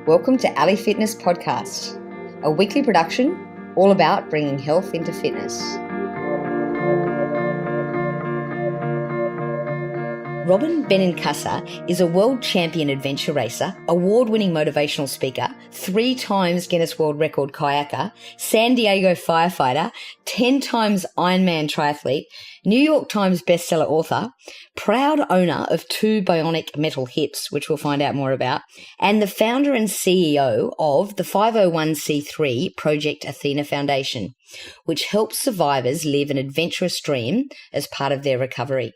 Welcome to Ali Fitness Podcast, a weekly production all about bringing health into fitness. Robyn Benincasa is a world champion adventure racer, award-winning motivational speaker, 3 times Guinness World Record kayaker, San Diego firefighter, 10 times Ironman triathlete, New York Times bestseller author, proud owner of 2 bionic metal hips, which we'll find out more about, and the founder and CEO of the 501c3 Project Athena Foundation, which helps survivors live an adventurous dream as part of their recovery.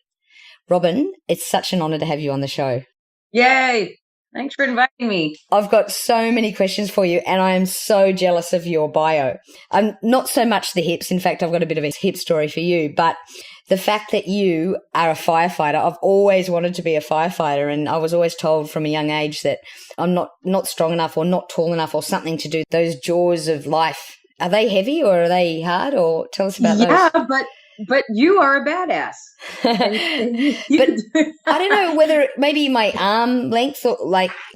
Robyn, it's such an honor to have you on the show. Yay! Thanks for inviting me. I've got so many questions for you, and I am so jealous of your bio. Not so much the hips. In fact, I've got a bit of a hip story for you, but the fact that you are a firefighter. I've always wanted to be a firefighter, and I was always told from a young age that I'm not strong enough or not tall enough or something to do those jaws of life. Are they heavy or are they hard? Or tell us about those. Yeah, but you are a badass. But I don't know whether maybe my arm length or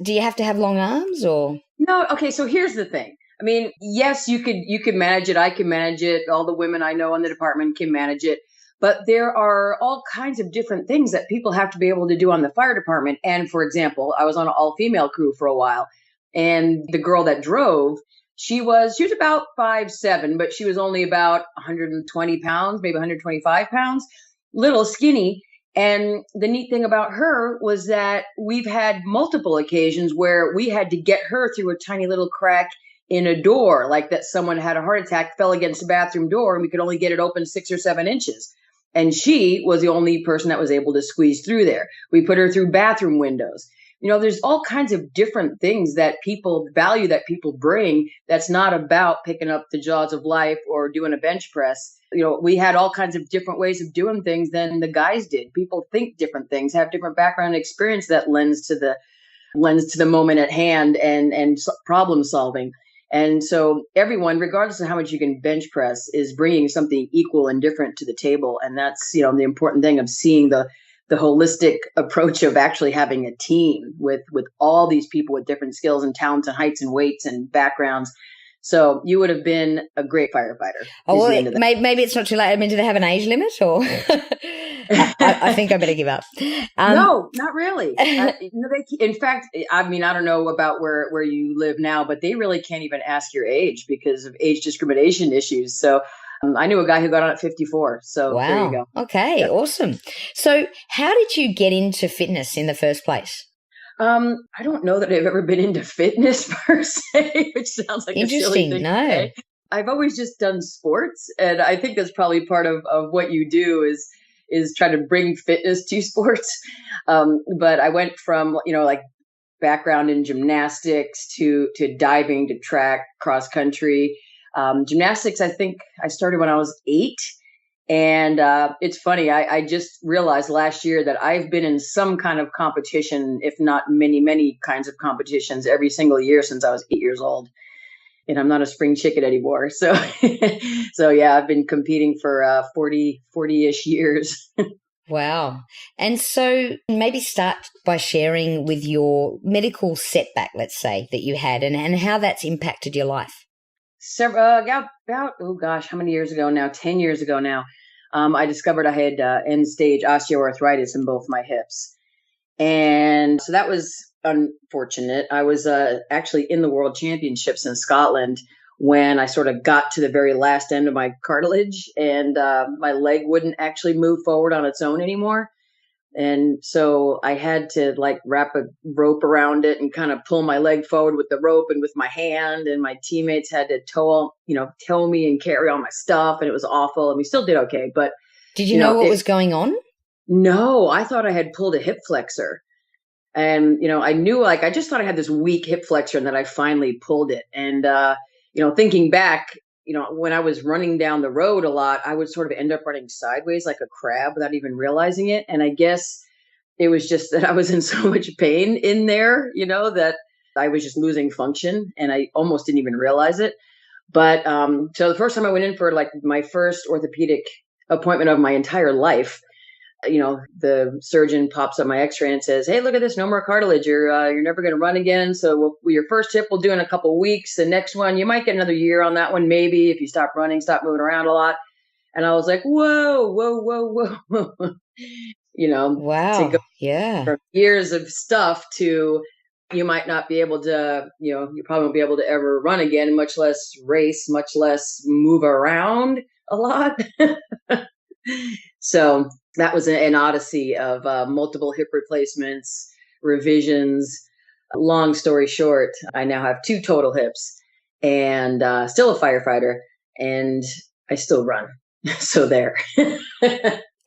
do you have to have long arms or? No. Okay. So here's the thing. I mean, yes, you could manage it. I can manage it. All the women I know in the department can manage it. But there are all kinds of different things that people have to be able to do on the fire department. And for example, I was on an all-female crew for a while, and the girl that drove, she was about 5'7", but she was only about 120 pounds, maybe 125 pounds, little skinny. And the neat thing about her was that we've had multiple occasions where we had to get her through a tiny little crack in a door, like that someone had a heart attack, fell against the bathroom door, and we could only get it open 6 or 7 inches. And she was the only person that was able to squeeze through there. We put her through bathroom windows. You know, there's all kinds of different things that people value, that people bring, that's not about picking up the jaws of life or doing a bench press. You know, we had all kinds of different ways of doing things than the guys did. People think different things, have different background experience that lends to the moment at hand and problem solving. And so everyone, regardless of how much you can bench press, is bringing something equal and different to the table. And that's, you know, the important thing of seeing the holistic approach of actually having a team with all these people with different skills and talents and heights and weights and backgrounds. So you would have been a great firefighter. Oh, well, maybe it's not too late. I mean, do they have an age limit or? I think I better give up. No, not really. In fact, I mean, I don't know about where you live now, but they really can't even ask your age because of age discrimination issues. So I knew a guy who got on at 54. So wow. There you go. Okay, yeah. Awesome. So how did you get into fitness in the first place? I don't know that I've ever been into fitness per se, which sounds like a silly thing to say. I've always just done sports. And I think that's probably part of what you do is try to bring fitness to sports. But I went from, like background in gymnastics to diving, to track, cross country. Gymnastics, I think I started when I was 8. And it's funny, I just realized last year that I've been in some kind of competition, if not many, many kinds of competitions every single year since I was 8 years old. And I'm not a spring chicken anymore. So, yeah, I've been competing for 40-ish years. Wow. And so maybe start by sharing with your medical setback, let's say, that you had and how that's impacted your life. About, how many years ago now? 10 years ago now, I discovered I had end-stage osteoarthritis in both my hips. And so that was unfortunate. I was actually in the World Championships in Scotland when I sort of got to the very last end of my cartilage, and my leg wouldn't actually move forward on its own anymore. And so I had to wrap a rope around it and kind of pull my leg forward with the rope and with my hand. And my teammates had to tow me and carry all my stuff. And it was awful. And we still did okay. But did you know what was going on? No, I thought I had pulled a hip flexor. And, I knew I just thought I had this weak hip flexor and that I finally pulled it. And, thinking back, when I was running down the road a lot, I would sort of end up running sideways like a crab without even realizing it. And I guess it was just that I was in so much pain in there, that I was just losing function and I almost didn't even realize it. But so the first time I went in for my first orthopedic appointment of my entire life, the surgeon pops up my x-ray and says, hey, look at this, no more cartilage. You're never going to run again. So your first hip we'll do in a couple of weeks. The next one, you might get another year on that one, maybe, if you stop running, stop moving around a lot. And I was like, whoa, whoa, whoa, whoa. To go Wow. Yeah. from years of stuff to you might not be able to, you probably won't be able to ever run again, much less race, much less move around a lot. So that was an odyssey of multiple hip replacements, revisions. Long story short, I now have 2 total hips and still a firefighter, and I still run. So there.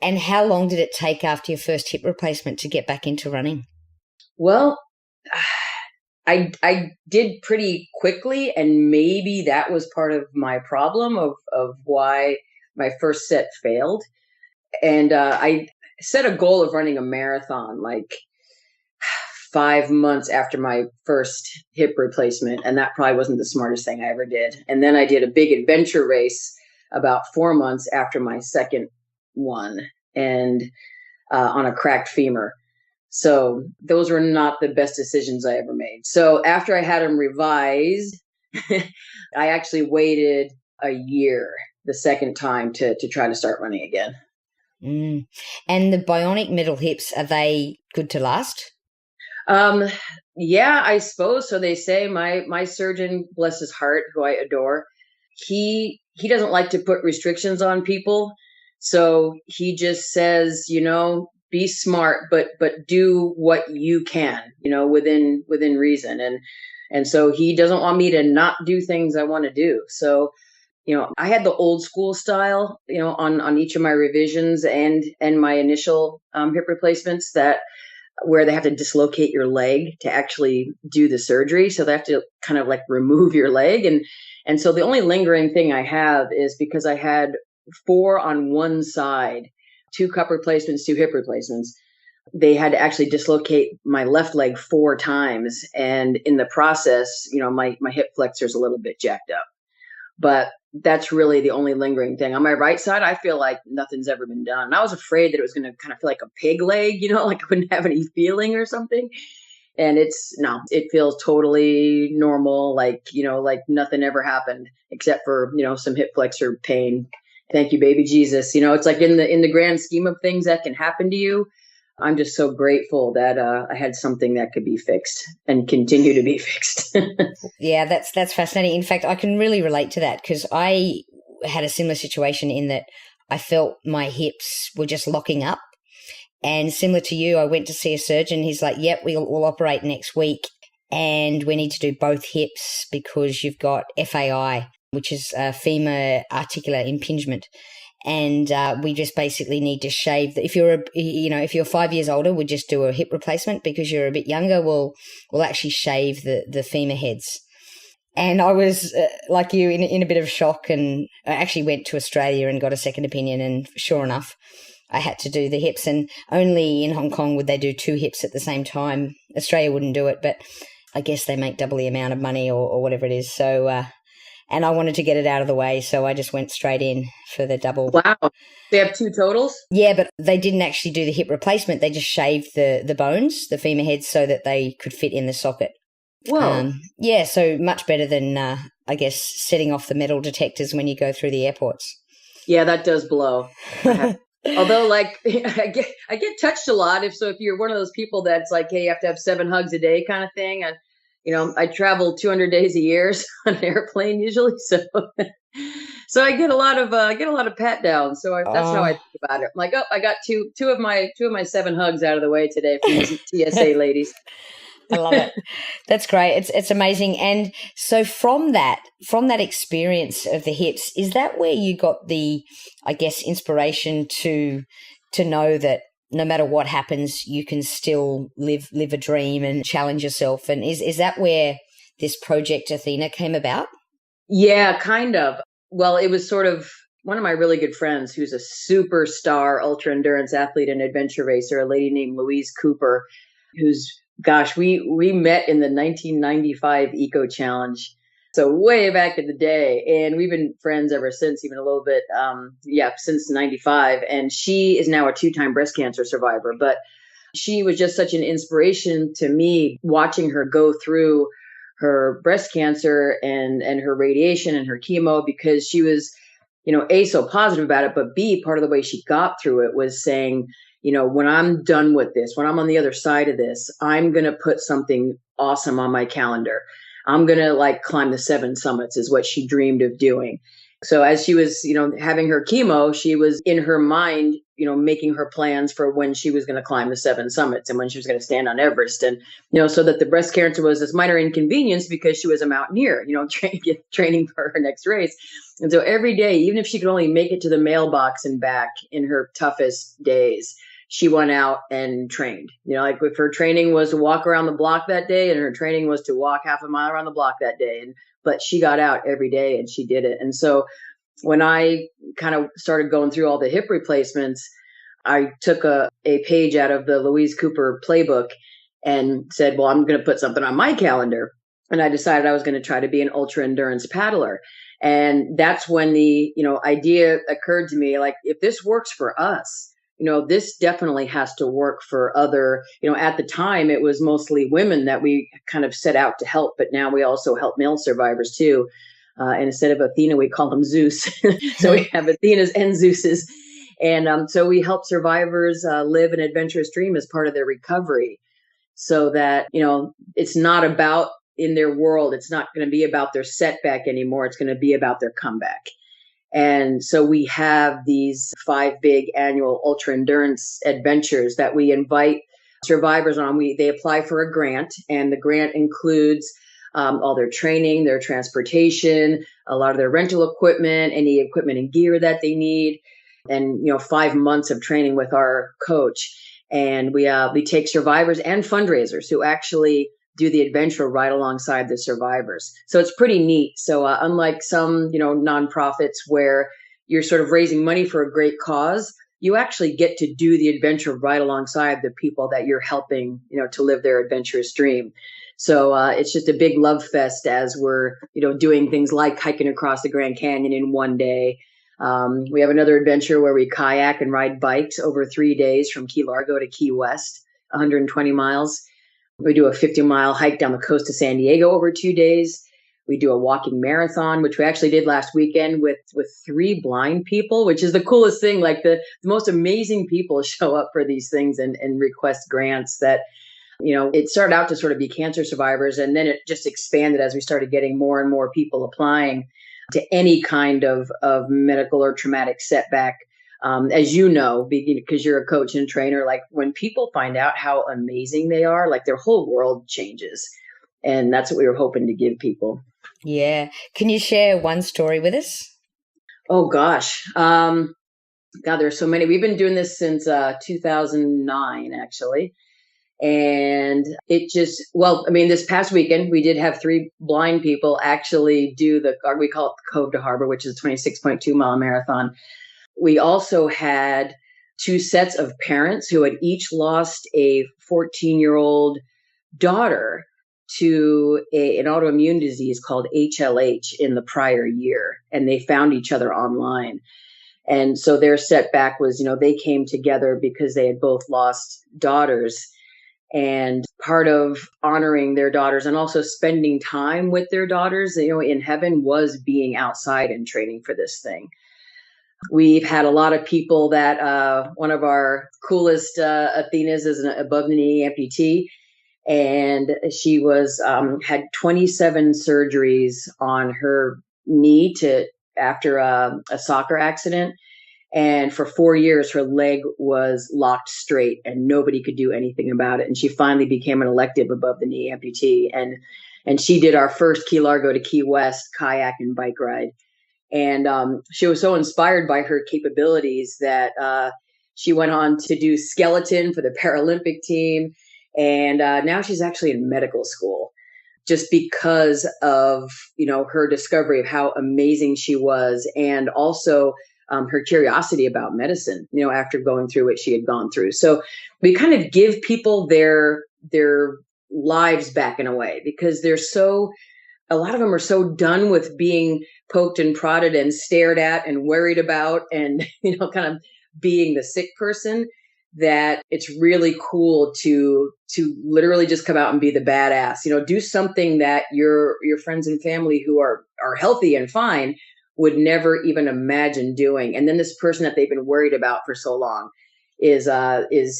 And how long did it take after your first hip replacement to get back into running? Well, I did pretty quickly, and maybe that was part of my problem of why my first set failed. And I set a goal of running a marathon like 5 months after my first hip replacement, and that probably wasn't the smartest thing I ever did. And then I did a big adventure race about 4 months after my second one, and on a cracked femur. So those were not the best decisions I ever made. So after I had them revised, I actually waited a year the second time to try to start running again. Mm. And the bionic middle hips, are they good to last? Yeah, I suppose. So they say. My surgeon, bless his heart, who I adore, he doesn't like to put restrictions on people. So he just says, be smart, but do what you can, within reason. And so he doesn't want me to not do things I want to do. So, I had the old school style, on each of my revisions and my initial hip replacements, that where they have to dislocate your leg to actually do the surgery. So they have to kind of like remove your leg. And so the only lingering thing I have is because I had 4 on one side, 2 cup replacements, 2 hip replacements. They had to actually dislocate my left leg 4 times. And in the process, my hip flexor is a little bit jacked up. But that's really the only lingering thing. On my right side, I feel like nothing's ever been done. And I was afraid that it was going to kind of feel like a pig leg, like I wouldn't have any feeling or something. And it feels totally normal, like nothing ever happened except for, some hip flexor pain. Thank you, baby Jesus. It's like in the grand scheme of things that can happen to you, I'm just so grateful that I had something that could be fixed and continue to be fixed. Yeah, that's fascinating. In fact, I can really relate to that because I had a similar situation in that I felt my hips were just locking up. And similar to you, I went to see a surgeon. He's like, yep, we'll operate next week. And we need to do both hips because you've got FAI, which is femur articular impingement. And we just basically need to shave. If you're 5 years older, we'll just do a hip replacement. Because you're a bit younger, we'll actually shave the femur heads. And I was like you in a bit of shock, and I actually went to Australia and got a second opinion. And sure enough, I had to do the hips, and only in Hong Kong would they do 2 hips at the same time. Australia wouldn't do it, but I guess they make double the amount of money or whatever it is. So, and I wanted to get it out of the way, so I just went straight in for the double. Wow. They have 2 totals? Yeah, but they didn't actually do the hip replacement. They just shaved the bones, the femur heads, so that they could fit in the socket. Whoa. Yeah, so much better than, I guess, setting off the metal detectors when you go through the airports. Yeah, that does blow. Although, like, I get touched a lot. If you're one of those people that's like, hey, you have to have 7 hugs a day kind of thing. And, I travel 200 days a year on an airplane usually. So I get a lot of pat downs. So that's how I think about it. I'm like, I got two of my 7 hugs out of the way today from the TSA ladies. I love it. That's great. It's amazing. And so from that experience of the hips, is that where you got the, I guess, inspiration to know that no matter what happens, you can still live a dream and challenge yourself? And is that where this Project Athena came about? Yeah, kind of. Well, it was sort of one of my really good friends who's a superstar ultra endurance athlete and adventure racer, a lady named Louise Cooper, who's, gosh, we met in the 1995 Eco Challenge. So way back in the day, and we've been friends ever since, even a little bit, since 95. And she is now a 2-time breast cancer survivor. But she was just such an inspiration to me watching her go through her breast cancer and her radiation and her chemo, because she was, A, so positive about it, but B, part of the way she got through it was saying, when I'm done with this, when I'm on the other side of this, I'm going to put something awesome on my calendar. I'm going to climb the 7 summits is what she dreamed of doing. So as she was, having her chemo, she was in her mind, making her plans for when she was going to climb the 7 summits and when she was going to stand on Everest. And, so that the breast cancer was this minor inconvenience because she was a mountaineer, training for her next race. And so every day, even if she could only make it to the mailbox and back in her toughest days, she went out and trained. If her training was to walk around the block that day, and her training was to walk half a mile around the block that day. But she got out every day and she did it. And so when I kind of started going through all the hip replacements, I took a page out of the Louise Cooper playbook and said, well, I'm going to put something on my calendar. And I decided I was going to try to be an ultra endurance paddler. And that's when the, idea occurred to me, if this works for us, this definitely has to work for other, at the time it was mostly women that we kind of set out to help, but now we also help male survivors too. And instead of Athena, we call them Zeus. So we have Athenas and Zeuses. And so we help survivors live an adventurous dream as part of their recovery, so that, it's not about in their world, it's not going to be about their setback anymore. It's going to be about their comeback. And so we have these 5 big annual ultra endurance adventures that we invite survivors on. They apply for a grant, and the grant includes all their training, their transportation, a lot of their rental equipment, any equipment and gear that they need, and 5 months of training with our coach. And we take survivors and fundraisers who actually do the adventure right alongside the survivors. So it's pretty neat. So unlike some, nonprofits where you're sort of raising money for a great cause, you actually get to do the adventure right alongside the people that you're helping, to live their adventurous dream. So it's just a big love fest as we're, doing things like hiking across the Grand Canyon in one day. We have another adventure where we kayak and ride bikes over 3 days from Key Largo to Key West, 120 miles. We do a 50-mile hike down the coast of San Diego over 2 days. We do a walking marathon, which we actually did last weekend with 3 blind people, which is the coolest thing. The most amazing people show up for these things and request grants that, it started out to sort of be cancer survivors, and then it just expanded as we started getting more and more people applying to any kind of medical or traumatic setback. As you know, because you're a coach and trainer, when people find out how amazing they are, their whole world changes. And that's what we were hoping to give people. Yeah. Can you share one story with us? Oh, gosh. God, there's so many. We've been doing this since 2009, actually. And it just, this past weekend, we did have 3 blind people actually do we call it the Cove to Harbor, which is a 26.2 mile marathon. We also had 2 sets of parents who had each lost a 14-year-old daughter to an autoimmune disease called HLH in the prior year. And they found each other online. And so their setback was, they came together because they had both lost daughters. And part of honoring their daughters and also spending time with their daughters, in heaven, was being outside and training for this thing. We've had a lot of people that one of our coolest Athenas is an above the knee amputee. And she was had 27 surgeries on her knee after a soccer accident. And for 4 years, her leg was locked straight and nobody could do anything about it. And she finally became an elective above the knee amputee. And she did our first Key Largo to Key West kayak and bike ride. And she was so inspired by her capabilities that she went on to do skeleton for the Paralympic team. And now she's actually in medical school, just because of, her discovery of how amazing she was, and also her curiosity about medicine, after going through what she had gone through. So we kind of give people their lives back in a way, because they're so a lot of them are so done with being poked and prodded and stared at and worried about and, kind of being the sick person, that it's really cool to literally just come out and be the badass. Do something that your friends and family who are healthy and fine would never even imagine doing. And then this person that they've been worried about for so long is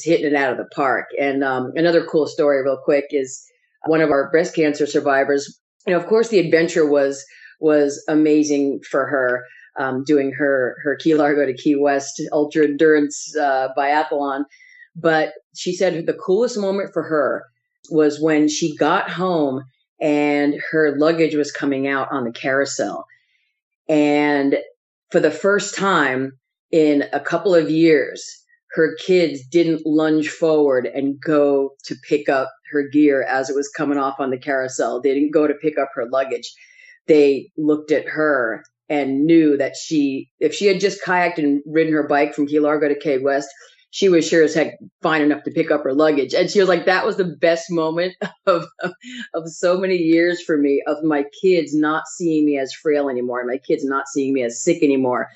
hitting it out of the park. And another cool story real quick is one of our breast cancer survivors. Of course, the adventure was amazing for her, doing her Key Largo to Key West ultra endurance biathlon. But she said the coolest moment for her was when she got home and her luggage was coming out on the carousel. And for the first time in a couple of years, her kids didn't lunge forward and go to pick up her gear as it was coming off on the carousel. They didn't go to pick up her luggage. They looked at her and knew that if she had just kayaked and ridden her bike from Key Largo to Key West, she was sure as heck fine enough to pick up her luggage. And she was like, that was the best moment of so many years for me, of my kids not seeing me as frail anymore, and my kids not seeing me as sick anymore,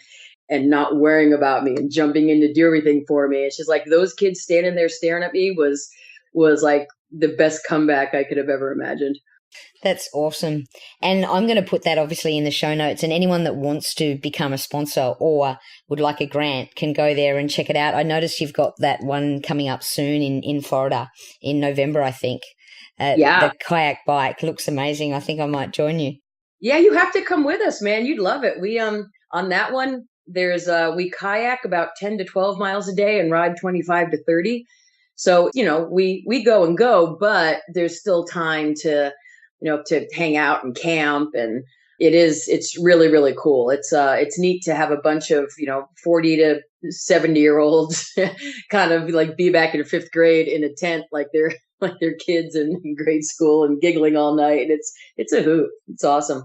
and not worrying about me and jumping in to do everything for me. It's just like those kids standing there staring at me was like the best comeback I could have ever imagined. That's awesome. And I'm going to put that obviously in the show notes, and anyone that wants to become a sponsor or would like a grant can go there and check it out. I noticed you've got that one coming up soon in Florida in November, I think. Yeah. The kayak bike looks amazing. I think I might join you. Yeah, you have to come with us, man. You'd love it. We, on that one, we kayak about 10 to 12 miles a day and ride 25 to 30. So, we go and go, but there's still time to hang out and camp. And it's really, really cool. It's neat to have a bunch of, 40 to 70-year-olds kind of like be back in fifth grade in a tent, like they're kids in grade school and giggling all night. And it's a hoot. It's awesome.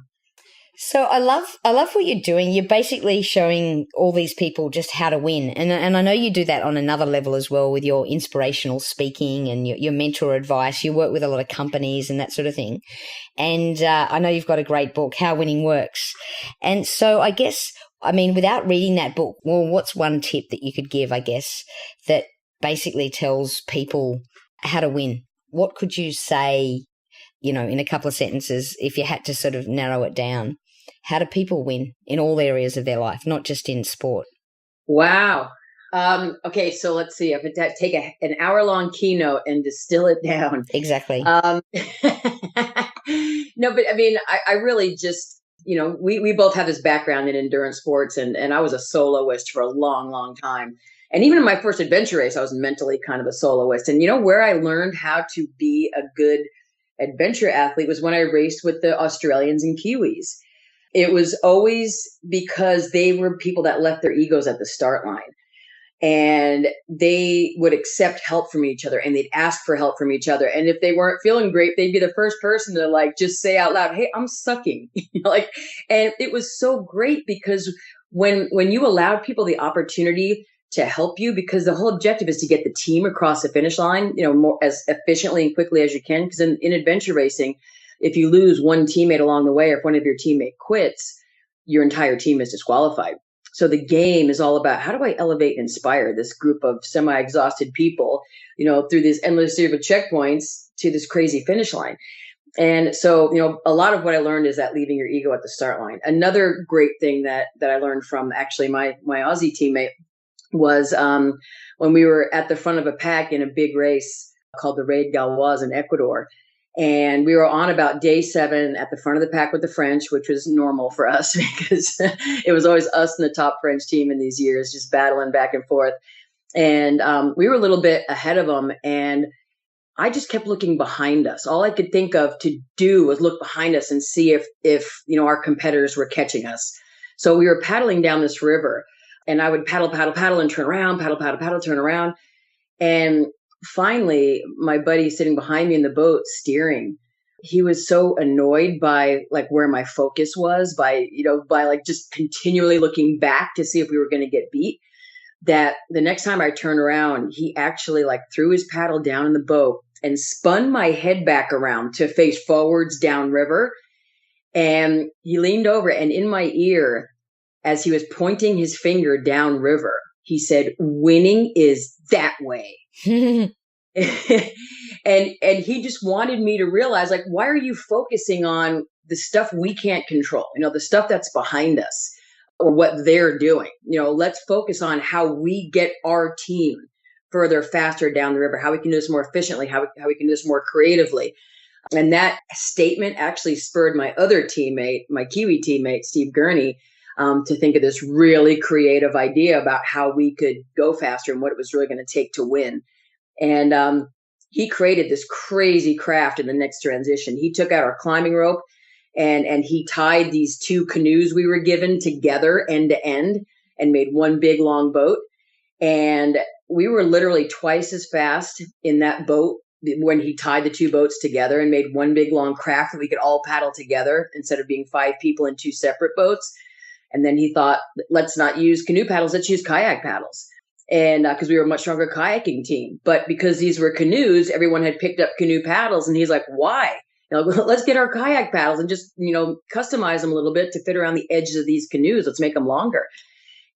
So I love what you're doing. You're basically showing all these people just how to win. And I know you do that on another level as well with your inspirational speaking and your mentor advice. You work with a lot of companies and that sort of thing. And I know you've got a great book, How Winning Works. And so I guess, without reading that book, well, what's one tip that you could give, I guess, that basically tells people how to win? What could you say, in a couple of sentences, if you had to sort of narrow it down? How do people win in all areas of their life, not just in sport? Wow. Okay, so let's see. If I take an hour-long keynote and distill it down. Exactly. No, but I really just, we both have this background in endurance sports, and I was a soloist for a long, long time. And even in my first adventure race, I was mentally kind of a soloist. And where I learned how to be a good adventure athlete was when I raced with the Australians and Kiwis. It was always because they were people that left their egos at the start line, and they would accept help from each other, and they'd ask for help from each other. And if they weren't feeling great, they'd be the first person to just say out loud, "Hey, I'm sucking." And it was so great because when you allowed people the opportunity to help you, because the whole objective is to get the team across the finish line, more as efficiently and quickly as you can. Because in adventure racing, if you lose one teammate along the way, or if one of your teammate quits, your entire team is disqualified. So the game is all about, how do I elevate and inspire this group of semi-exhausted people, through this endless series of checkpoints to this crazy finish line. And so, a lot of what I learned is that leaving your ego at the start line. Another great thing that I learned from actually my Aussie teammate was when we were at the front of a pack in a big race called the Raid Gauloise in Ecuador. And we were on about day 7 at the front of the pack with the French, which was normal for us because it was always us and the top French team in these years, just battling back and forth. And we were a little bit ahead of them. And I just kept looking behind us. All I could think of to do was look behind us and see if our competitors were catching us. So we were paddling down this river, and I would paddle, and turn around, paddle, turn around. And finally, my buddy sitting behind me in the boat steering, he was so annoyed by where my focus was, by just continually looking back to see if we were going to get beat, that the next time I turned around, he actually threw his paddle down in the boat and spun my head back around to face forwards downriver. And he leaned over, and in my ear, as he was pointing his finger downriver, he said, "Winning is that way." and he just wanted me to realize, like, why are you focusing on the stuff we can't control? The stuff that's behind us or what they're doing. Let's focus on how we get our team further, faster down the river, how we can do this more efficiently, how we can do this more creatively. And that statement actually spurred my other teammate, my Kiwi teammate, Steve Gurney, to think of this really creative idea about how we could go faster and what it was really going to take to win. And he created this crazy craft in the next transition. He took out our climbing rope and he tied these two canoes we were given together end to end and made one big long boat. And we were literally twice as fast in that boat when he tied the two boats together and made one big long craft that we could all paddle together instead of being 5 people in 2 separate boats. And then he thought, let's not use canoe paddles, let's use kayak paddles. And because we were a much stronger kayaking team. But because these were canoes, everyone had picked up canoe paddles. And he's like, why? Let's get our kayak paddles and just, customize them a little bit to fit around the edges of these canoes. Let's make them longer.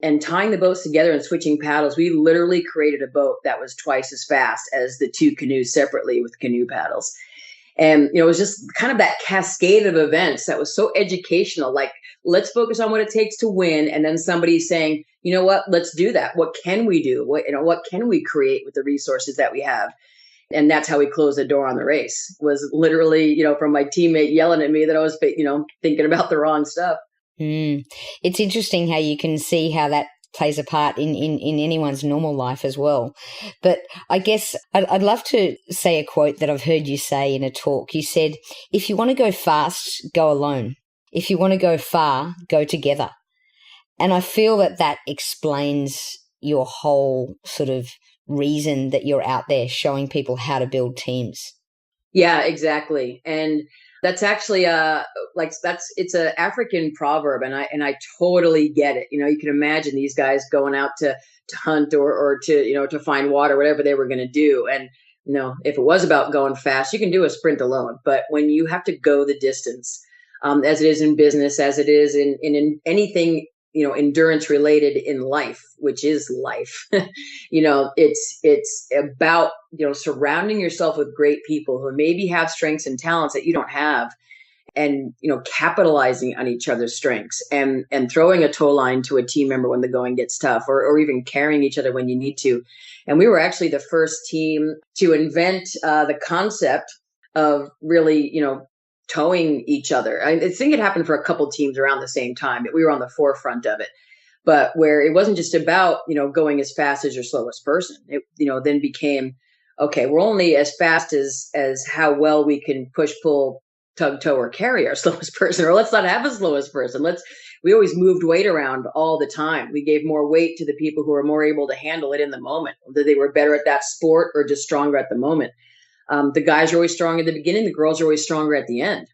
And tying the boats together and switching paddles, we literally created a boat that was twice as fast as the 2 canoes separately with canoe paddles. And, it was just kind of that cascade of events that was so educational. Like, let's focus on what it takes to win. And then somebody saying, you know what, let's do that. What can we do? What can we create with the resources that we have? And that's how we closed the door on the race, was literally, from my teammate yelling at me that I was, thinking about the wrong stuff. It's interesting how you can see how that plays a part in anyone's normal life as well. But I guess I'd love to say a quote that I've heard you say in a talk. You said, if you want to go fast, go alone. If you want to go far, go together. And I feel that explains your whole sort of reason that you're out there showing people how to build teams. Yeah, exactly. And that's actually it's an African proverb, and I totally get it. You can imagine these guys going out to hunt or to to find water, whatever they were going to do. And if it was about going fast, you can do a sprint alone. But when you have to go the distance, as it is in business, as it is in anything endurance related in life, which is life, it's about, surrounding yourself with great people who maybe have strengths and talents that you don't have, and, capitalizing on each other's strengths and throwing a tow line to a team member when the going gets tough, or even carrying each other when you need to. And we were actually the first team to invent the concept of really, towing each other. I think it happened for a couple teams around the same time, but we were on the forefront of it. But where it wasn't just about, going as fast as your slowest person. It, then became, okay, we're only as fast as how well we can push, pull, tug, tow, or carry our slowest person, or let's not have a slowest person. We always moved weight around all the time. We gave more weight to the people who were more able to handle it in the moment, whether they were better at that sport or just stronger at the moment. The guys are always strong at the beginning. The girls are always stronger at the end,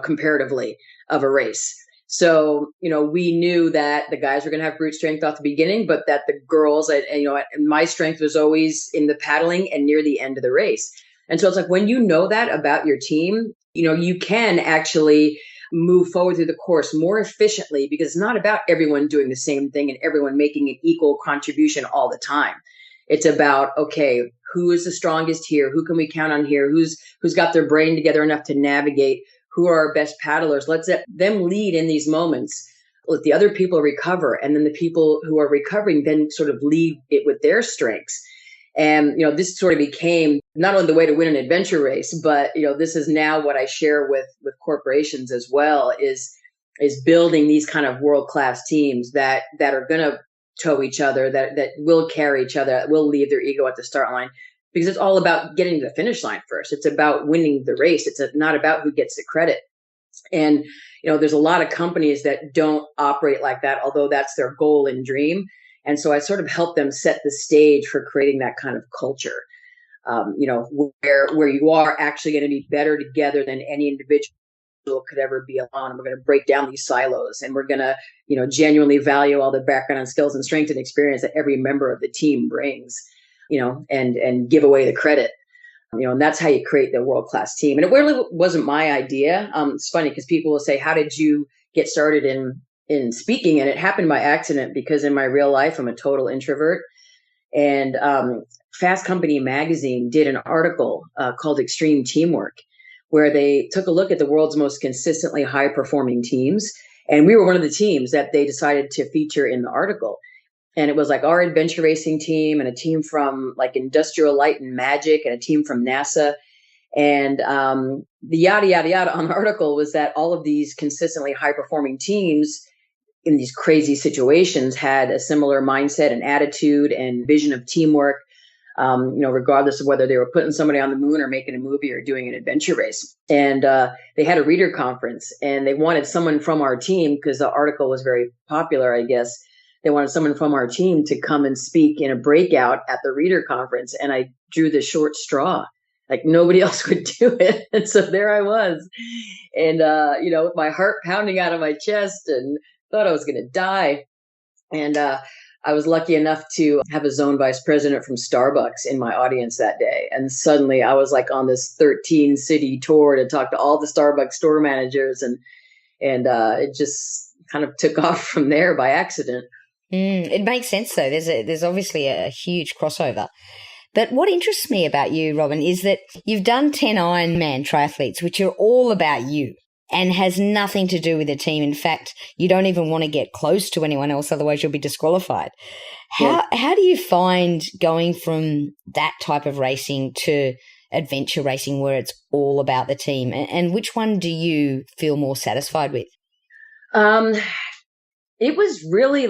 comparatively of a race. So, we knew that the guys were going to have brute strength off the beginning, but that the girls, my strength was always in the paddling and near the end of the race. And so it's like, when you know that about your team, you can actually move forward through the course more efficiently, because it's not about everyone doing the same thing and everyone making an equal contribution all the time. It's about, okay, who is the strongest here? Who can we count on here? Who's got their brain together enough to navigate? Who are our best paddlers? Let's let them lead in these moments. Let the other people recover. And then the people who are recovering then sort of lead it with their strengths. And, this sort of became not only the way to win an adventure race, but, this is now what I share with corporations as well, is building these kind of world-class teams that are going to tow each other, that will carry each other, that will leave their ego at the start line, because it's all about getting to the finish line first. It's about winning the race. It's not about who gets the credit. And, there's a lot of companies that don't operate like that, although that's their goal and dream. And so I sort of help them set the stage for creating that kind of culture, where you are actually going to be better together than any individual could ever be alone. And we're going to break down these silos, and we're going to, genuinely value all the background and skills and strength and experience that every member of the team brings, and give away the credit. And that's how you create the world-class team. And it really wasn't my idea. It's funny because people will say, how did you get started in speaking? And it happened by accident because in my real life, I'm a total introvert. And Fast Company magazine did an article called Extreme Teamwork, where they took a look at the world's most consistently high-performing teams. And we were one of the teams that they decided to feature in the article. And it was like our adventure racing team and a team from like Industrial Light and Magic and a team from NASA. And the yada, yada, yada on the article was that all of these consistently high-performing teams in these crazy situations had a similar mindset and attitude and vision of teamwork, regardless of whether they were putting somebody on the moon or making a movie or doing an adventure race. And they had a reader conference and they wanted someone from our team, because the article was very popular, I guess. They wanted someone from our team to come and speak in a breakout at the reader conference. And I drew the short straw. Like nobody else would do it. And so there I was. And, with my heart pounding out of my chest and thought I was going to die. And I was lucky enough to have a zone vice president from Starbucks in my audience that day. And suddenly I was like on this 13 city tour to talk to all the Starbucks store managers. And it just kind of took off from there by accident. It makes sense, though. There's obviously a huge crossover. But what interests me about you, Robyn, is that you've done 10 Ironman triathletes, which are all about you and has nothing to do with the team. In fact, you don't even want to get close to anyone else, otherwise you'll be disqualified. How do you find going from that type of racing to adventure racing where it's all about the team? And which one do you feel more satisfied with? It was really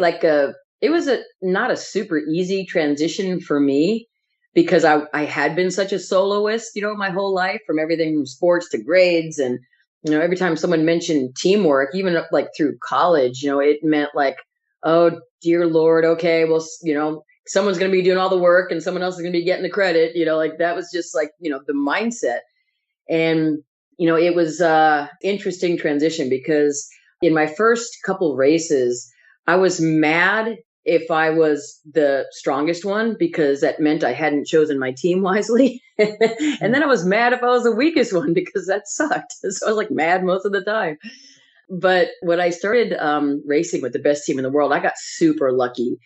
not a super easy transition for me, because I had been such a soloist, my whole life, from everything from sports to grades. And, every time someone mentioned teamwork, even like through college, it meant like, oh, dear Lord, okay, well, someone's going to be doing all the work and someone else is going to be getting the credit, like that was just like, the mindset. And, it was interesting transition, because in my first couple races, I was mad if I was the strongest one, because that meant I hadn't chosen my team wisely. And then I was mad if I was the weakest one, because that sucked. So I was like mad most of the time. But when I started racing with the best team in the world, I got super lucky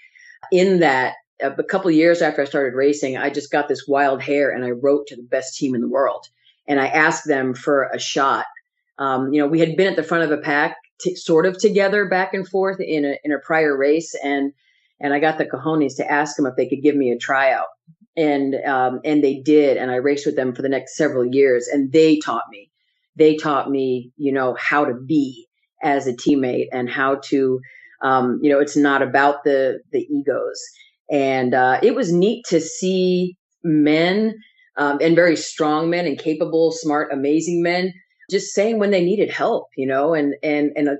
in that a couple of years after I started racing, I just got this wild hair and I wrote to the best team in the world. And I asked them for a shot. We had been at the front of the pack sort of together back and forth in a prior race. And I got the cojones to ask them if they could give me a tryout. And they did. And I raced with them for the next several years. And they taught me, how to be as a teammate and how to, it's not about the egos. And it was neat to see men and very strong men and capable, smart, amazing men just saying when they needed help, and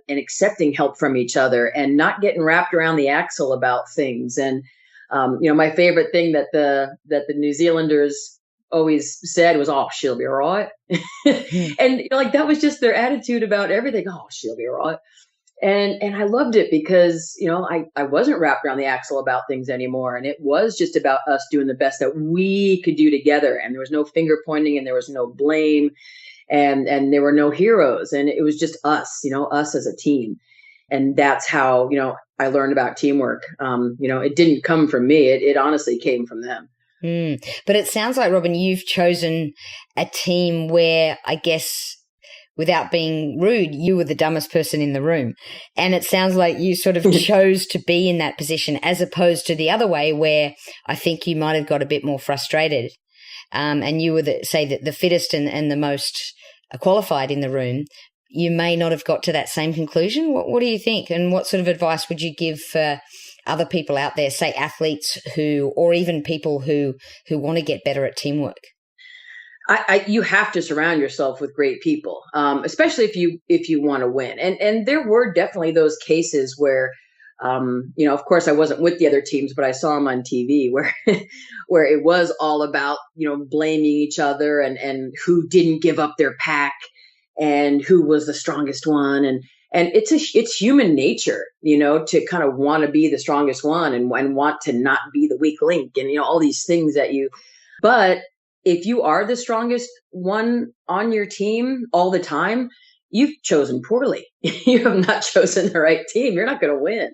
accepting help from each other and not getting wrapped around the axle about things. And, my favorite thing that the New Zealanders always said was, oh, she'll be all right. And that was just their attitude about everything. Oh, she'll be all right. And I loved it because, I wasn't wrapped around the axle about things anymore. And it was just about us doing the best that we could do together. And there was no finger pointing and there was no blame. And there were no heroes, and it was just us, us as a team. And that's how, I learned about teamwork. It didn't come from me. It honestly came from them. But it sounds like, Robyn, you've chosen a team where, I guess, without being rude, you were the dumbest person in the room. And it sounds like you sort of chose to be in that position, as opposed to the other way where I think you might have got a bit more frustrated. And you were the fittest and the most qualified in the room, you may not have got to that same conclusion. What do you think? And what sort of advice would you give for other people out there, say athletes or even people who want to get better at teamwork? You have to surround yourself with great people, especially if you want to win. And there were definitely those cases where, of course I wasn't with the other teams, but I saw them on TV where it was all about, blaming each other and who didn't give up their pack and who was the strongest one. And it's human nature, to kind of want to be the strongest one and want to not be the weak link and, all these things but if you are the strongest one on your team all the time, you've chosen poorly. You have not chosen the right team. You're not going to win.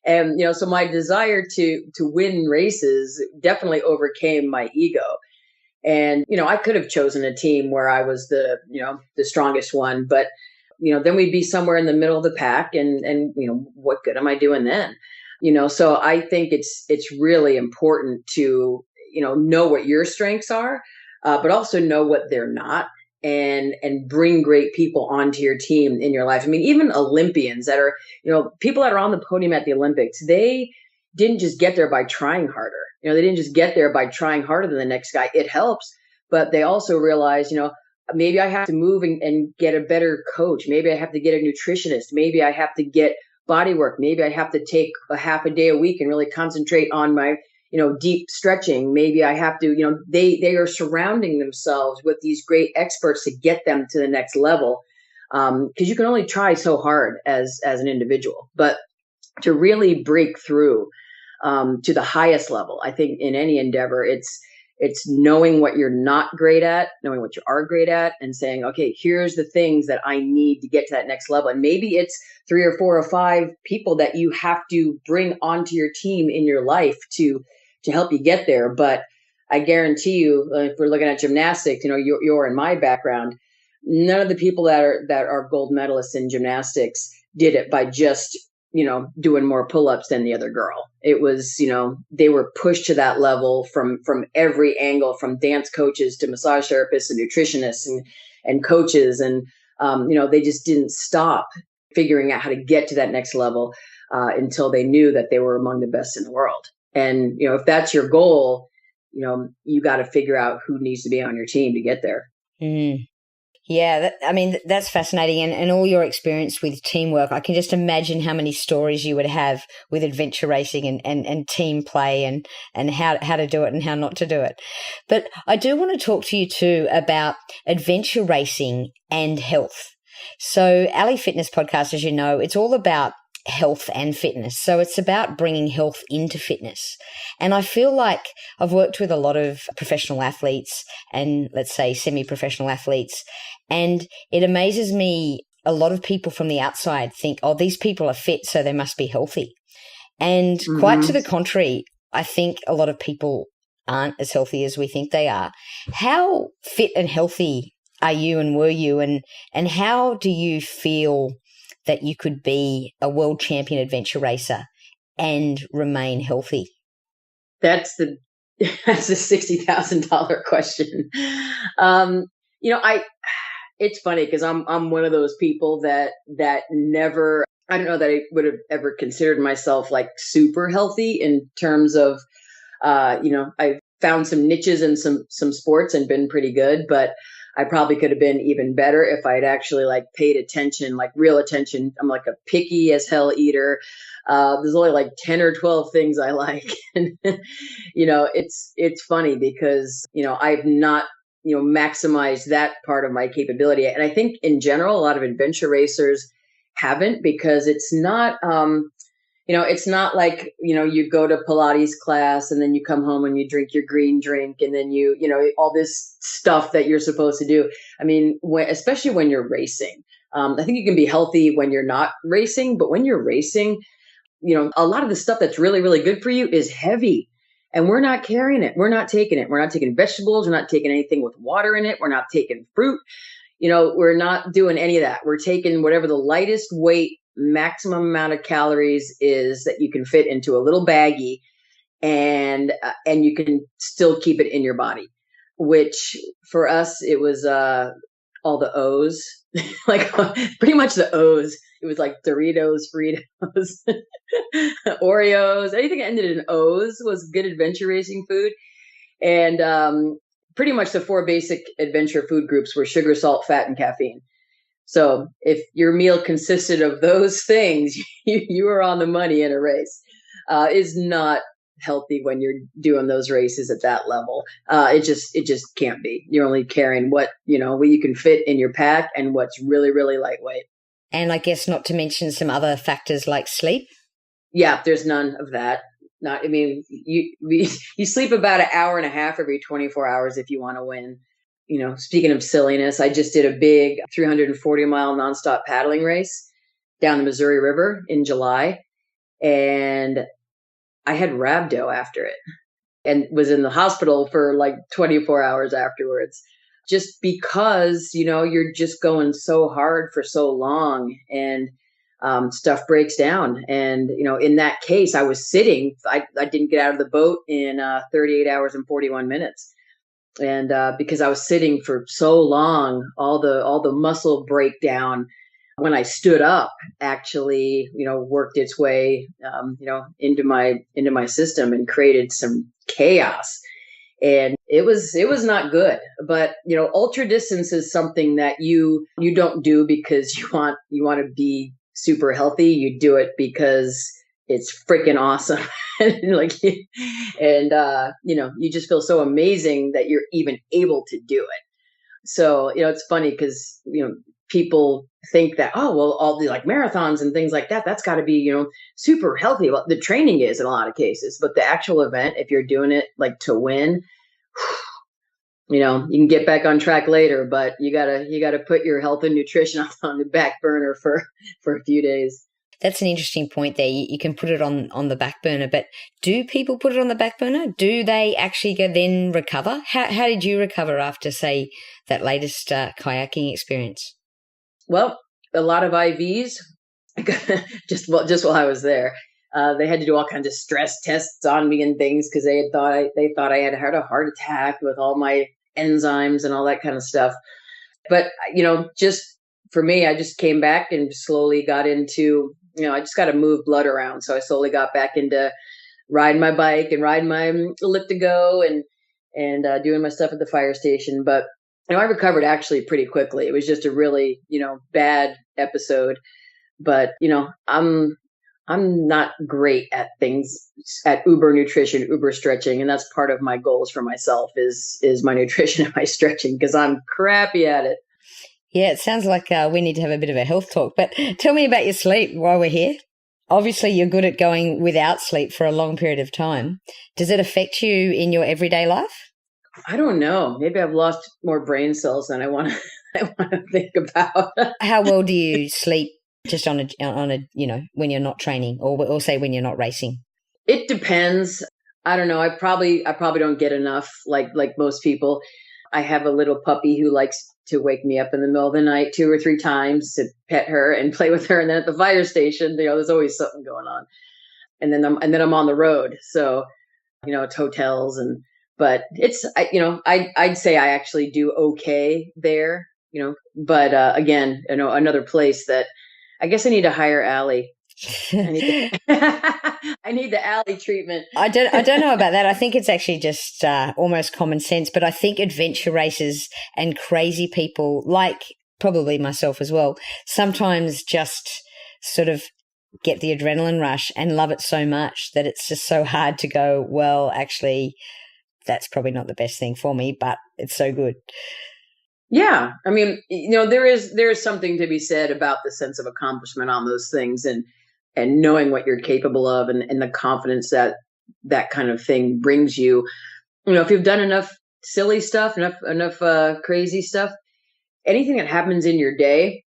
And, so my desire to win races definitely overcame my ego. And, I could have chosen a team where I was the strongest one, but, then we'd be somewhere in the middle of the pack and, what good am I doing then? So I think it's really important to, know what your strengths are, but also know what they're not. And bring great people onto your team in your life. I mean, even Olympians that are, people that are on the podium at the Olympics, they didn't just get there by trying harder. They didn't just get there by trying harder than the next guy. It helps, but they also realize, maybe I have to move and get a better coach. Maybe I have to get a nutritionist. Maybe I have to get body work. Maybe I have to take a half a day a week and really concentrate on my deep stretching. Maybe I have to, they are surrounding themselves with these great experts to get them to the next level. Because you can only try so hard as an individual, but to really break through to the highest level, I think in any endeavor, it's knowing what you're not great at, knowing what you are great at, and saying, okay, here's the things that I need to get to that next level. And maybe it's 3 or 4 or 5 people that you have to bring onto your team in your life to help you get there. But I guarantee you, if we're looking at gymnastics, you're in my background, none of the people that are gold medalists in gymnastics did it by just, doing more pull-ups than the other girl. It was, they were pushed to that level from every angle, from dance coaches to massage therapists and nutritionists and coaches. And, they just didn't stop figuring out how to get to that next level until they knew that they were among the best in the world. And, if that's your goal, you got to figure out who needs to be on your team to get there. Mm. Yeah, that's fascinating. And all your experience with teamwork, I can just imagine how many stories you would have with adventure racing and team play and how to do it and how not to do it. But I do want to talk to you too about adventure racing and health. So Ali Fitness Podcast, as you know, it's all about health and fitness. So it's about bringing health into fitness. And I feel like I've worked with a lot of professional athletes and, let's say, semi-professional athletes, and it amazes me. A lot of people from the outside think, oh, these people are fit, so they must be healthy. And quite to the contrary, I think a lot of people aren't as healthy as we think they are. How fit and healthy are you and were you, and how do you feel that you could be a world champion adventure racer and remain healthy? That's the $60,000 question. It's funny because I'm one of those people that never, I don't know that I would have ever considered myself like super healthy in terms of, I've found some niches in some sports and been pretty good, but I probably could have been even better if I'd actually like paid attention, like real attention. I'm like a picky as hell eater. There's only like 10 or 12 things I like. And, it's funny because, I've not, maximized that part of my capability. And I think in general, a lot of adventure racers haven't, because it's not, it's not like, you go to Pilates class and then you come home and you drink your green drink and then all this stuff that you're supposed to do. I mean, especially when you're racing, I think you can be healthy when you're not racing, but when you're racing, a lot of the stuff that's really, really good for you is heavy, and we're not carrying it. We're not taking it. We're not taking vegetables. We're not taking anything with water in it. We're not taking fruit. We're not doing any of that. We're taking whatever the lightest weight, maximum amount of calories is that you can fit into a little baggie, and you can still keep it in your body, which for us, it was all the O's, like pretty much the O's. It was like Doritos, Fritos, Oreos, anything that ended in O's was good adventure racing food. And pretty much the 4 basic adventure food groups were sugar, salt, fat, and caffeine. So if your meal consisted of those things, you are on the money in a race. Is not healthy when you're doing those races at that level. It just can't be. You're only carrying what you can fit in your pack and what's really, really lightweight. And I guess not to mention some other factors like sleep. Yeah, there's none of that. Not, I mean, you sleep about an hour and a half every 24 hours if you want to win. Speaking of silliness, I just did a big 340-mile nonstop paddling race down the Missouri River in July, and I had rhabdo after it and was in the hospital for like 24 hours afterwards, just because, you're just going so hard for so long, and stuff breaks down. And, in that case, I was sitting, I didn't get out of the boat in 38 hours and 41 minutes. And because I was sitting for so long, all the muscle breakdown when I stood up actually, worked its way, into my system and created some chaos. And it was not good. But, ultra distance is something that you don't do because you want to be super healthy. You do it because it's freaking awesome. You just feel so amazing that you're even able to do it. So, it's funny because, people think that, oh, well, all the like marathons and things like that, that's got to be, super healthy. Well, the training is in a lot of cases, but the actual event, if you're doing it like to win, you can get back on track later, but you gotta put your health and nutrition on the back burner for a few days. That's an interesting point there. You can put it on the back burner, but do people put it on the back burner? Do they actually go then recover? How did you recover after, say, that latest kayaking experience? Well, a lot of IVs, just while I was there. They had to do all kinds of stress tests on me and things because they thought I had had a heart attack with all my enzymes and all that kind of stuff. But, just for me, I just came back and slowly got into, I just got to move blood around. So I slowly got back into riding my bike and riding my elliptigo and doing my stuff at the fire station. But, I recovered actually pretty quickly. It was just a really, bad episode. But, I'm not great at things, at uber nutrition, uber stretching. And that's part of my goals for myself is my nutrition and my stretching, because I'm crappy at it. Yeah, it sounds like we need to have a bit of a health talk. But tell me about your sleep while we're here. Obviously, you're good at going without sleep for a long period of time. Does it affect you in your everyday life? I don't know. Maybe I've lost more brain cells than I want to think about. How well do you sleep just on a when you're not training or say when you're not racing? It depends. I don't know. I probably don't get enough like most people. I have a little puppy who likes to wake me up in the middle of the night 2 or 3 times to pet her and play with her. And then at the fire station, there's always something going on. And then I'm on the road. So, it's hotels but it's, I'd say I actually do okay there, but again, another place that I guess I need to hire Allie. I need the Allie treatment. I don't know about that. I think it's actually just almost common sense, but I think adventure racers and crazy people, like probably myself as well, sometimes just sort of get the adrenaline rush and love it so much that it's just so hard to go, well, actually, that's probably not the best thing for me, but it's so good. Yeah. I mean, there is something to be said about the sense of accomplishment on those things and knowing what you're capable of and the confidence that kind of thing brings you. If you've done enough silly stuff, enough crazy stuff, anything that happens in your day,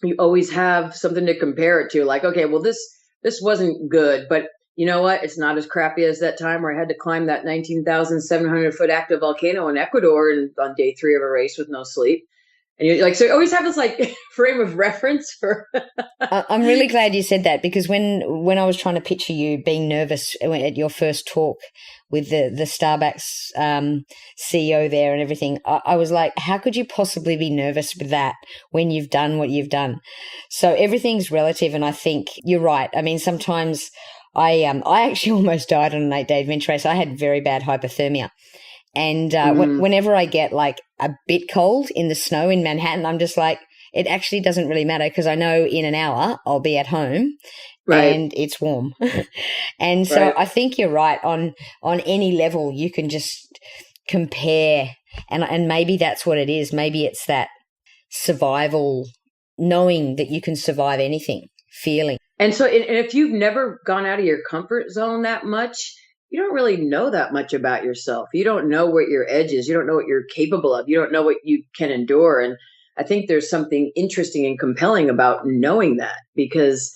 you always have something to compare it to. Like, okay, well, this wasn't good, but you know what? It's not as crappy as that time where I had to climb that 19,700 foot active volcano in Ecuador on day 3 of a race with no sleep. And you're like, so you always have this like frame of reference for. I'm really glad you said that, because when I was trying to picture you being nervous at your first talk with the Starbucks CEO there and everything, I was like, how could you possibly be nervous with that when you've done what you've done? So everything's relative, and I think you're right. I mean, sometimes I actually almost died on an 8-day adventure race. I had very bad hypothermia. And whenever I get like a bit cold in the snow in Manhattan, I'm just like, it actually doesn't really matter because I know in an hour I'll be at home and it's warm. And so I think you're right on any level you can just compare and maybe that's what it is. Maybe it's that survival, knowing that you can survive anything. feeling. And so, and if you've never gone out of your comfort zone that much, you don't really know that much about yourself. You don't know what your edge is. You don't know what you're capable of. You don't know what you can endure. And I think there's something interesting and compelling about knowing that, because,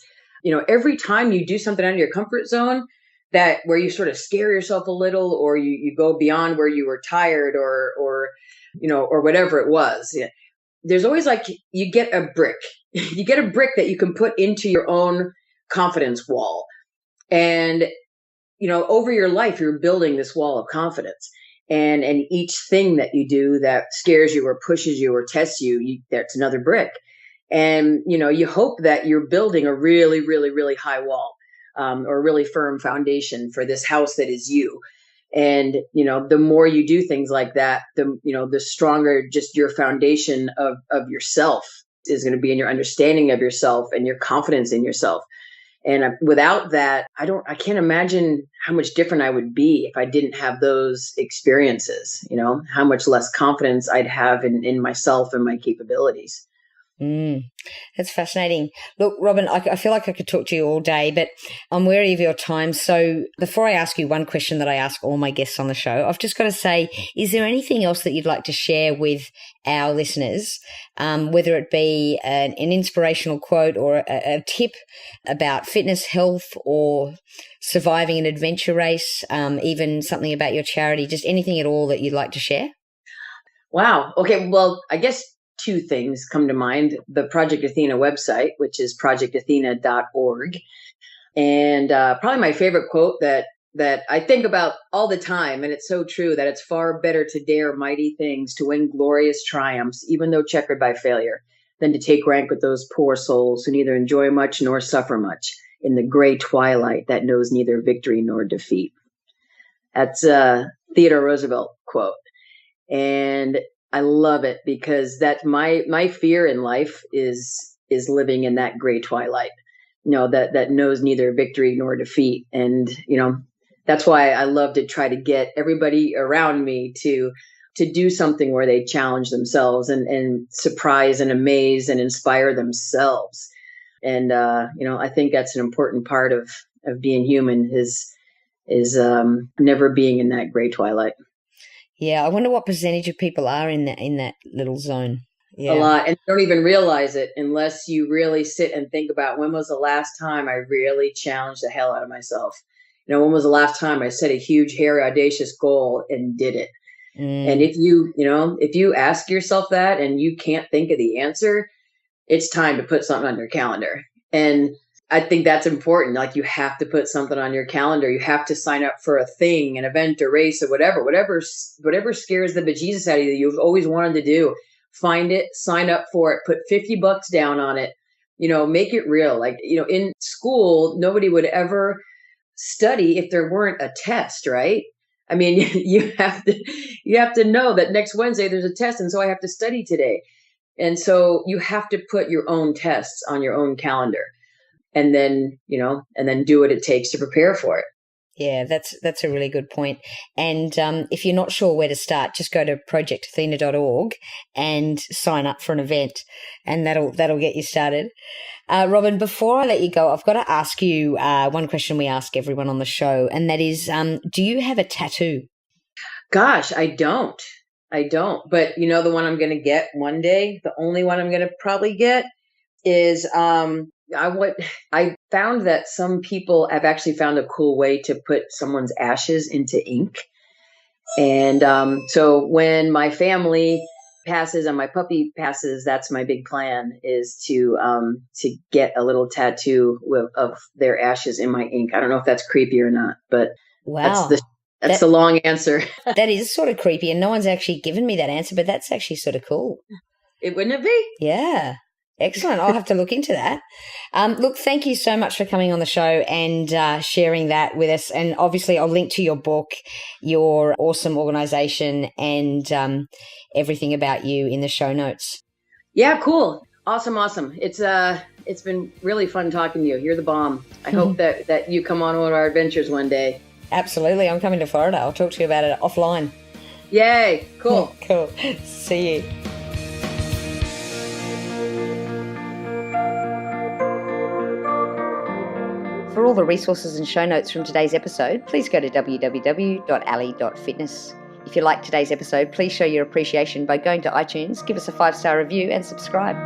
every time you do something out of your comfort zone, that where you sort of scare yourself a little, or you go beyond where you were tired or whatever it was. Yeah. There's always you get a brick. You get a brick that you can put into your own confidence wall. And, over your life, you're building this wall of confidence. And each thing that you do that scares you or pushes you or tests you, that's another brick. And, you hope that you're building a really, really, really high wall, or a really firm foundation for this house that is you. And, the more you do things like that, the stronger just your foundation of yourself is going to be in your understanding of yourself and your confidence in yourself. And without that, I can't imagine how much different I would be if I didn't have those experiences, how much less confidence I'd have in myself and my capabilities. That's fascinating. Look, Robyn, I feel like I could talk to you all day, but I'm wary of your time. So before I ask you one question that I ask all my guests on the show, I've just got to say, is there anything else that you'd like to share with our listeners, whether it be an inspirational quote or a tip about fitness, health, or surviving an adventure race, even something about your charity, just anything at all that you'd like to share? Wow. Okay. Well, I guess two things come to mind. The Project Athena website, which is projectathena.org. And probably my favorite quote that I think about all the time, and it's so true, that it's far better to dare mighty things, to win glorious triumphs, even though checkered by failure, than to take rank with those poor souls who neither enjoy much nor suffer much in the gray twilight that knows neither victory nor defeat. That's a Theodore Roosevelt quote. And I love it, because that's my fear in life is living in that gray twilight, that knows neither victory nor defeat. And, that's why I love to try to get everybody around me to do something where they challenge themselves and surprise and amaze and inspire themselves. And, I think that's an important part of being human is never being in that gray twilight. Yeah, I wonder what percentage of people are in that little zone. Yeah. A lot, and don't even realize it unless you really sit and think about, when was the last time I really challenged the hell out of myself? When was the last time I set a huge, hairy, audacious goal and did it? And if you ask yourself that and you can't think of the answer, it's time to put something on your calendar. And I think that's important. You have to put something on your calendar. You have to sign up for a thing, an event, a race, or whatever scares the bejesus out of you, you've always wanted to do. Find it, sign up for it, put $50 down on it, make it real. In school, nobody would ever study if there weren't a test, right? I mean, you have to know that next Wednesday there's a test. And so I have to study today. And so you have to put your own tests on your own calendar. And then, do what it takes to prepare for it. Yeah, that's a really good point. And if you're not sure where to start, just go to projectathena.org and sign up for an event, and that'll get you started. Robyn, before I let you go, I've got to ask you one question we ask everyone on the show, and that is, do you have a tattoo? Gosh, I don't. But the one I'm going to get one day, the only one I'm going to probably get is I found that some people have actually found a cool way to put someone's ashes into ink. And so when my family passes and my puppy passes, that's my big plan, is to get a little tattoo of their ashes in my ink. I don't know if that's creepy or not, but wow. That's the long answer. That is sort of creepy, and no one's actually given me that answer, but that's actually sort of cool. Wouldn't it be? Yeah. Excellent. I'll have to look into that. Look, thank you so much for coming on the show and sharing that with us. And obviously I'll link to your book, your awesome organization, and everything about you in the show notes. Yeah, cool. Awesome. It's been really fun talking to you. You're the bomb. I hope that you come on one of our adventures one day. Absolutely. I'm coming to Florida. I'll talk to you about it offline. Yay. Cool. Cool. See you. For all the resources and show notes from today's episode, please go to www.ali.fitness. If you liked today's episode, please show your appreciation by going to iTunes, give us a 5-star review and subscribe.